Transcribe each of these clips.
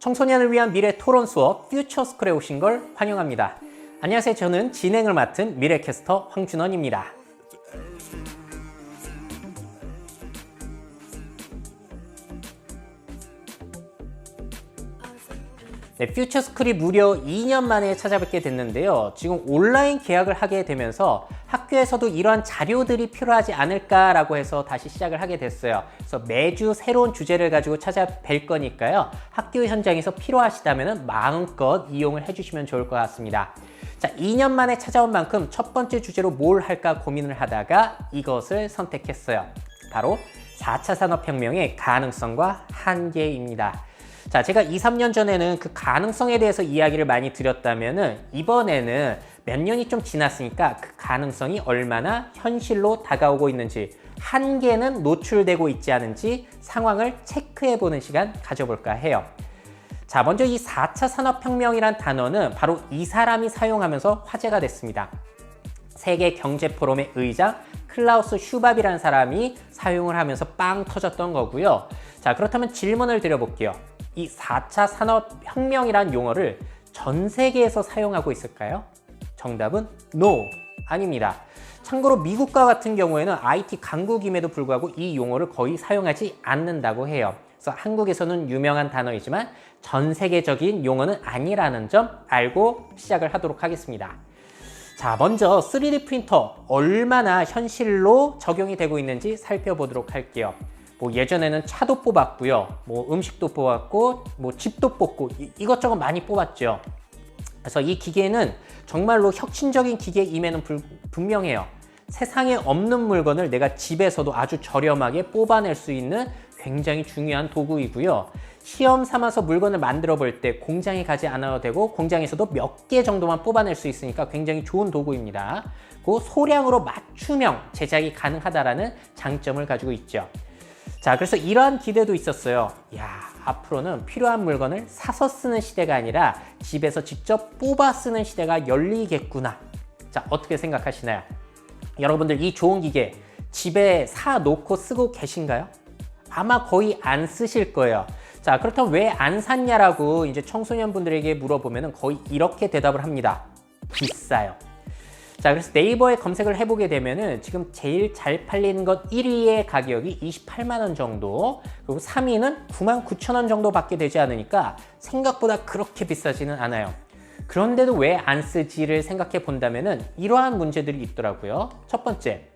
청소년을 위한 미래 토론 수업 퓨처스쿨에 오신 걸 환영합니다. 안녕하세요. 저는 진행을 맡은 미래캐스터 황준원입니다. 네, 퓨처스쿨이 무려 2년 만에 찾아뵙게 됐는데요. 지금 온라인 계약을 하게 되면서 학교에서도 이러한 자료들이 필요하지 않을까라고 해서 다시 시작을 하게 됐어요. 그래서 매주 새로운 주제를 가지고 찾아뵐 거니까요. 학교 현장에서 필요하시다면 마음껏 이용을 해주시면 좋을 것 같습니다. 자, 2년 만에 찾아온 만큼 첫 번째 주제로 뭘 할까 고민을 하다가 이것을 선택했어요. 바로 4차 산업혁명의 가능성과 한계입니다. 자, 제가 2, 3년 전에는 그 가능성에 대해서 이야기를 많이 드렸다면은 이번에는 몇 년이 좀 지났으니까 그 가능성이 얼마나 현실로 다가오고 있는지, 한계는 노출되고 있지 않은지 상황을 체크해보는 시간 가져볼까 해요. 자, 먼저 이 4차 산업혁명이란 단어는 바로 이 사람이 사용하면서 화제가 됐습니다. 세계 경제 포럼의 의장 클라우스 슈밥이라는 사람이 사용을 하면서 빵 터졌던 거고요. 자, 그렇다면 질문을 드려볼게요. 이 4차 산업혁명이란 용어를 전 세계에서 사용하고 있을까요? 정답은 NO, 아닙니다. 참고로 미국과 같은 경우에는 IT 강국임에도 불구하고 이 용어를 거의 사용하지 않는다고 해요. 그래서 한국에서는 유명한 단어이지만 전 세계적인 용어는 아니라는 점 알고 시작을 하도록 하겠습니다. 자, 먼저 3D 프린터 얼마나 현실로 적용이 되고 있는지 살펴보도록 할게요. 예전에는 차도 뽑았고요. 음식도 뽑았고, 집도 뽑고, 이것저것 많이 뽑았죠. 그래서 이 기계는 정말로 혁신적인 기계임에는 분명해요. 세상에 없는 물건을 내가 집에서도 아주 저렴하게 뽑아낼 수 있는 굉장히 중요한 도구이고요. 시험 삼아서 물건을 만들어 볼 때 공장에 가지 않아도 되고 공장에서도 몇 개 정도만 뽑아낼 수 있으니까 굉장히 좋은 도구입니다. 그 소량으로 맞춤형 제작이 가능하다는 장점을 가지고 있죠. 자, 그래서 이러한 기대도 있었어요. 야, 앞으로는 필요한 물건을 사서 쓰는 시대가 아니라 집에서 직접 뽑아 쓰는 시대가 열리겠구나. 자, 어떻게 생각하시나요? 여러분들 이 좋은 기계 집에 사놓고 쓰고 계신가요? 아마 거의 안 쓰실 거예요. 자, 그렇다면 왜 안 샀냐라고 이제 청소년분들에게 물어보면 거의 이렇게 대답을 합니다. 비싸요. 자, 그래서 네이버에 검색을 해보게 되면은 지금 제일 잘 팔리는 것 1위의 가격이 28만 원 정도, 그리고 3위는 99,000원 정도 밖에 되지 않으니까 생각보다 그렇게 비싸지는 않아요. 그런데도 왜 안 쓰지를 생각해 본다면은 이러한 문제들이 있더라고요. 첫 번째,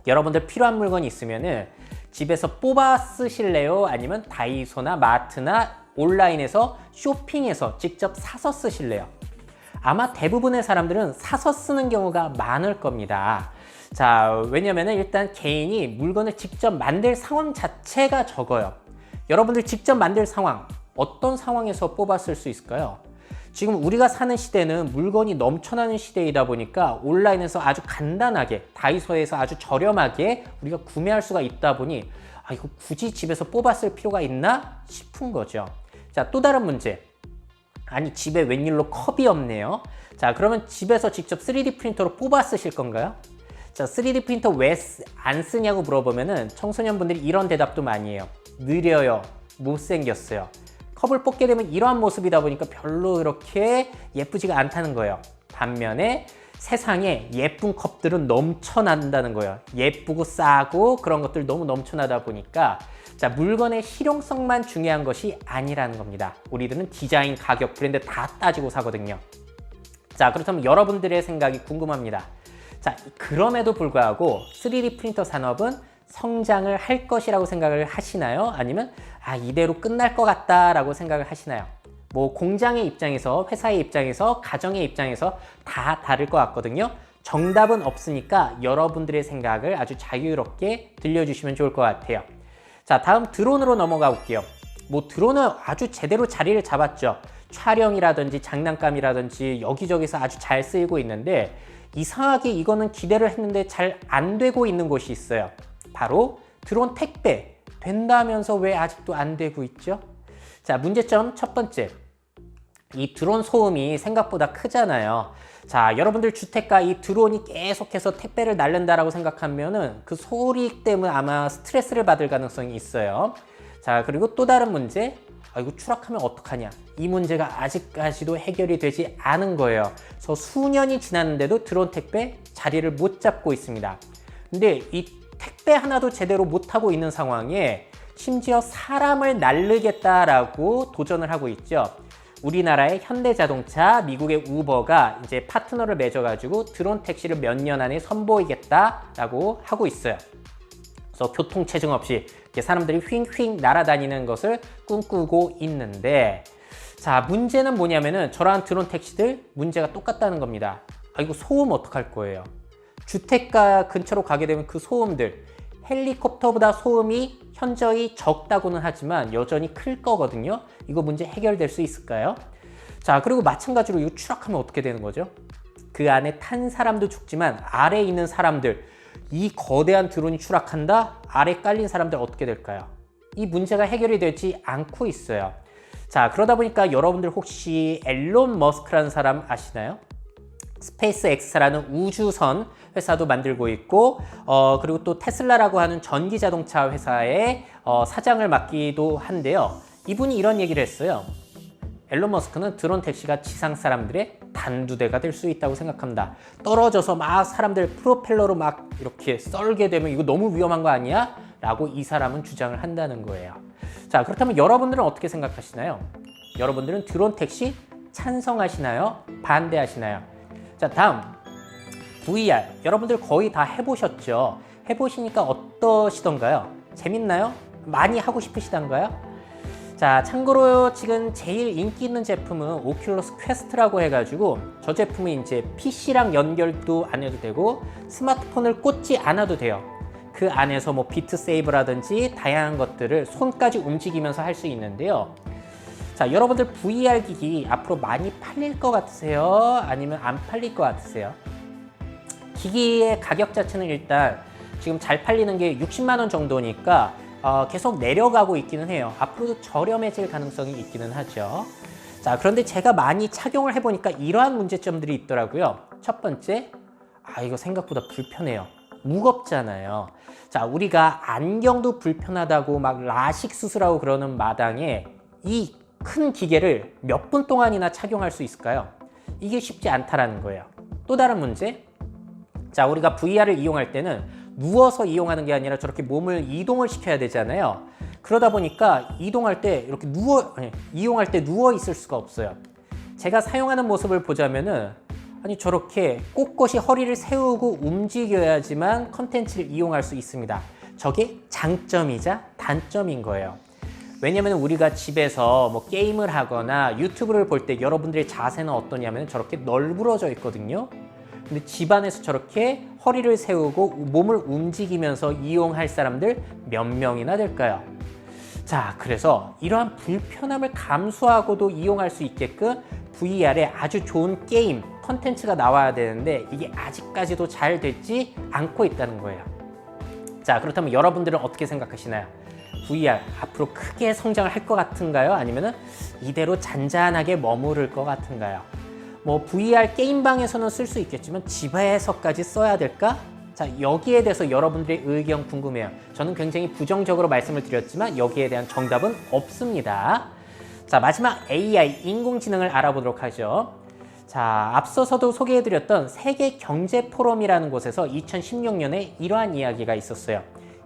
여러분들 필요한 물건이 있으면은 집에서 뽑아 쓰실래요? 아니면 다이소나 마트나 온라인에서 쇼핑해서 직접 사서 쓰실래요? 아마 대부분의 사람들은 사서 쓰는 경우가 많을 겁니다. 자, 왜냐면은 일단 개인이 물건을 직접 만들 상황 자체가 적어요. 여러분들 직접 만들 상황, 어떤 상황에서 뽑아 쓸 수 있을까요? 지금 우리가 사는 시대는 물건이 넘쳐나는 시대이다 보니까 온라인에서 아주 간단하게, 다이소에서 아주 저렴하게 우리가 구매할 수가 있다 보니 이거 굳이 집에서 뽑아 쓸 필요가 있나 싶은 거죠. 자, 또 다른 문제. 아니, 집에 웬일로 컵이 없네요. 자, 그러면 집에서 직접 3D 프린터로 뽑아 쓰실 건가요? 자, 3D 프린터 왜 안 쓰냐고 물어보면은 청소년분들이 이런 대답도 많이 해요. 느려요. 못생겼어요. 컵을 뽑게 되면 이러한 모습이다 보니까 별로 그렇게 예쁘지가 않다는 거예요. 반면에 세상에 예쁜 컵들은 넘쳐난다는 거예요. 예쁘고 싸고 그런 것들 너무 넘쳐나다 보니까 자, 물건의 실용성만 중요한 것이 아니라는 겁니다. 우리들은 디자인, 가격, 브랜드 다 따지고 사거든요. 자, 그렇다면 여러분들의 생각이 궁금합니다. 자, 그럼에도 불구하고 3D 프린터 산업은 성장을 할 것이라고 생각을 하시나요? 아니면 이대로 끝날 것 같다라고 생각을 하시나요? 공장의 입장에서, 회사의 입장에서, 가정의 입장에서 다 다를 것 같거든요. 정답은 없으니까 여러분들의 생각을 아주 자유롭게 들려주시면 좋을 것 같아요. 자, 다음 드론으로 넘어가 볼게요. 드론은 아주 제대로 자리를 잡았죠. 촬영이라든지 장난감이라든지 여기저기서 아주 잘 쓰이고 있는데 이상하게 이거는 기대를 했는데 잘 안 되고 있는 곳이 있어요. 바로 드론 택배. 된다면서 왜 아직도 안 되고 있죠? 자, 문제점 첫 번째. 이 드론 소음이 생각보다 크잖아요. 자, 여러분들 주택가 이 드론이 계속해서 택배를 날른다라고 생각하면은 그 소리 때문에 아마 스트레스를 받을 가능성이 있어요. 자, 그리고 또 다른 문제. 이거 추락하면 어떡하냐, 이 문제가 아직까지도 해결이 되지 않은 거예요. 그래서 수년이 지났는데도 드론 택배 자리를 못 잡고 있습니다. 근데 이 택배 하나도 제대로 못하고 있는 상황에 심지어 사람을 날르겠다라고 도전을 하고 있죠. 우리나라의 현대자동차, 미국의 우버가 이제 파트너를 맺어가지고 드론 택시를 몇 년 안에 선보이겠다라고 하고 있어요. 그래서 교통체증 없이 이렇게 사람들이 휙휙 날아다니는 것을 꿈꾸고 있는데, 자, 문제는 뭐냐면은 저랑 드론 택시들 문제가 똑같다는 겁니다. 이거 소음 어떡할 거예요? 주택가 근처로 가게 되면 그 소음들, 헬리콥터보다 소음이 현저히 적다고는 하지만 여전히 클 거거든요. 이거 문제 해결될 수 있을까요? 자, 그리고 마찬가지로 이거 추락하면 어떻게 되는 거죠? 그 안에 탄 사람도 죽지만 아래에 있는 사람들, 이 거대한 드론이 추락한다? 아래 깔린 사람들 어떻게 될까요? 이 문제가 해결이 되지 않고 있어요. 자, 그러다 보니까 여러분들 혹시 앨런 머스크라는 사람 아시나요? 스페이스 X라는 우주선 회사도 만들고 있고, 그리고 또 테슬라라고 하는 전기 자동차 회사의 사장을 맡기도 한데요. 이분이 이런 얘기를 했어요. 앨런 머스크는 드론 택시가 지상 사람들의 단두대가 될 수 있다고 생각합니다. 떨어져서 막 사람들 프로펠러로 막 이렇게 썰게 되면 이거 너무 위험한 거 아니야? 라고 이 사람은 주장을 한다는 거예요. 자, 그렇다면 여러분들은 어떻게 생각하시나요? 여러분들은 드론 택시 찬성하시나요? 반대하시나요? 자, 다음 VR, 여러분들 거의 다 해보셨죠? 해보시니까 어떠시던가요? 재밌나요? 많이 하고 싶으시던가요? 자, 참고로 지금 제일 인기 있는 제품은 오큘러스 퀘스트라고 해가지고, 저 제품은 이제 PC랑 연결도 안 해도 되고 스마트폰을 꽂지 않아도 돼요. 그 안에서 뭐 비트 세이브라든지 다양한 것들을 손까지 움직이면서 할 수 있는데요. 자, 여러분들 VR 기기 앞으로 많이 팔릴 것 같으세요? 아니면 안 팔릴 것 같으세요? 기기의 가격 자체는 일단 지금 잘 팔리는 게 60만 원 정도니까 계속 내려가고 있기는 해요. 앞으로도 저렴해질 가능성이 있기는 하죠. 자, 그런데 제가 많이 착용을 해보니까 이러한 문제점들이 있더라고요. 첫 번째, 이거 생각보다 불편해요. 무겁잖아요. 자, 우리가 안경도 불편하다고 막 라식 수술하고 그러는 마당에 이 큰 기계를 몇 분 동안이나 착용할 수 있을까요? 이게 쉽지 않다라는 거예요. 또 다른 문제, 자, 우리가 VR을 이용할 때는 누워서 이용하는 게 아니라 저렇게 몸을 이동을 시켜야 되잖아요. 그러다 보니까 이동할 때 이렇게 이용할 때 누워 있을 수가 없어요. 제가 사용하는 모습을 보자면은, 저렇게 꼿꼿이 허리를 세우고 움직여야지만 컨텐츠를 이용할 수 있습니다. 저게 장점이자 단점인 거예요. 왜냐면 우리가 집에서 뭐 게임을 하거나 유튜브를 볼 때 여러분들의 자세는 어떠냐면 저렇게 널브러져 있거든요. 근데 집안에서 저렇게 허리를 세우고 몸을 움직이면서 이용할 사람들 몇 명이나 될까요? 자, 그래서 이러한 불편함을 감수하고도 이용할 수 있게끔 VR에 아주 좋은 게임, 컨텐츠가 나와야 되는데 이게 아직까지도 잘 되지 않고 있다는 거예요. 자, 그렇다면 여러분들은 어떻게 생각하시나요? VR 앞으로 크게 성장을 할 것 같은가요? 아니면 이대로 잔잔하게 머무를 것 같은가요? 뭐 VR 게임방에서는 쓸 수 있겠지만 집에서까지 써야 될까? 자, 여기에 대해서 여러분들의 의견 궁금해요. 저는 굉장히 부정적으로 말씀을 드렸지만 여기에 대한 정답은 없습니다. 자, 마지막 AI, 인공지능을 알아보도록 하죠. 자, 앞서서도 소개해드렸던 세계경제포럼이라는 곳에서 2016년에 이러한 이야기가 있었어요.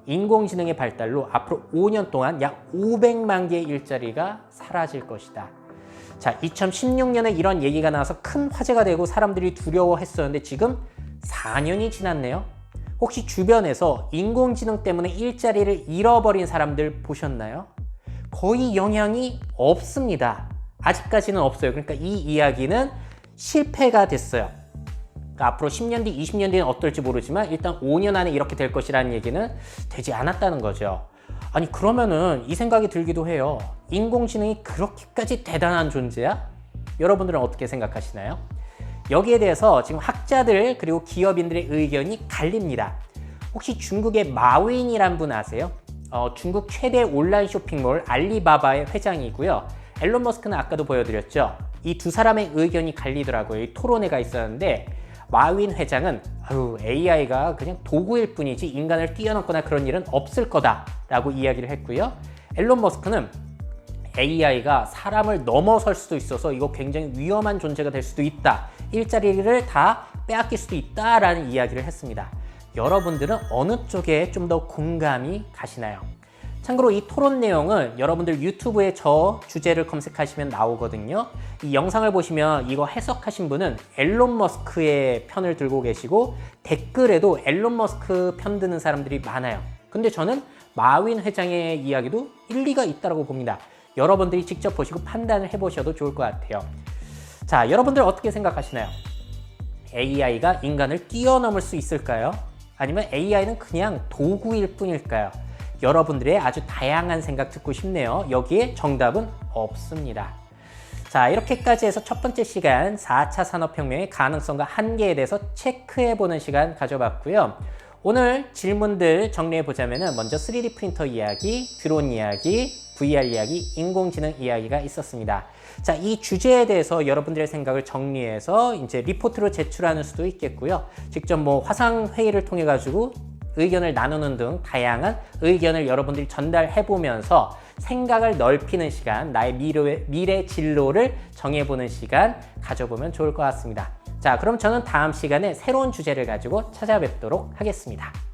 인공지능의 발달로 앞으로 5년 동안 약 500만 개의 일자리가 사라질 것이다. 자, 2016년에 이런 얘기가 나와서 큰 화제가 되고 사람들이 두려워했었는데 지금 4년이 지났네요. 혹시 주변에서 인공지능 때문에 일자리를 잃어버린 사람들 보셨나요? 거의 영향이 없습니다. 아직까지는 없어요. 그러니까 이 이야기는 실패가 됐어요. 그러니까 앞으로 10년 뒤, 20년 뒤는 어떨지 모르지만 일단 5년 안에 이렇게 될 것이라는 얘기는 되지 않았다는 거죠. 그러면은 이 생각이 들기도 해요. 인공지능이 그렇게까지 대단한 존재야? 여러분들은 어떻게 생각하시나요? 여기에 대해서 지금 학자들 그리고 기업인들의 의견이 갈립니다. 혹시 중국의 마윈이란 분 아세요? 중국 최대 온라인 쇼핑몰 알리바바의 회장이고요. 앨런 머스크는 아까도 보여드렸죠. 이 두 사람의 의견이 갈리더라고요. 이 토론회가 있었는데 마윈 회장은 AI가 그냥 도구일 뿐이지 인간을 뛰어넘거나 그런 일은 없을 거다라고 이야기를 했고요. 앨런 머스크는 AI가 사람을 넘어설 수도 있어서 이거 굉장히 위험한 존재가 될 수도 있다. 일자리를 다 빼앗길 수도 있다라는 이야기를 했습니다. 여러분들은 어느 쪽에 좀 더 공감이 가시나요? 참고로 이 토론 내용은 여러분들 유튜브에 저 주제를 검색하시면 나오거든요. 이 영상을 보시면 이거 해석하신 분은 앨런 머스크의 편을 들고 계시고 댓글에도 앨런 머스크 편 드는 사람들이 많아요. 근데 저는 마윈 회장의 이야기도 일리가 있다고 봅니다. 여러분들이 직접 보시고 판단을 해보셔도 좋을 것 같아요. 자, 여러분들 어떻게 생각하시나요? AI가 인간을 뛰어넘을 수 있을까요? 아니면 AI는 그냥 도구일 뿐일까요? 여러분들의 아주 다양한 생각 듣고 싶네요. 여기에 정답은 없습니다. 자, 이렇게까지 해서 첫 번째 시간 4차 산업혁명의 가능성과 한계에 대해서 체크해보는 시간 가져봤고요. 오늘 질문들 정리해보자면 먼저 3D 프린터 이야기, 드론 이야기, VR 이야기, 인공지능 이야기가 있었습니다. 자, 이 주제에 대해서 여러분들의 생각을 정리해서 이제 리포트로 제출하는 수도 있겠고요. 직접 뭐 화상 회의를 통해 가지고 의견을 나누는 등 다양한 의견을 여러분들이 전달해 보면서 생각을 넓히는 시간, 나의 미래 진로를 정해보는 시간 가져보면 좋을 것 같습니다. 자, 그럼 저는 다음 시간에 새로운 주제를 가지고 찾아뵙도록 하겠습니다.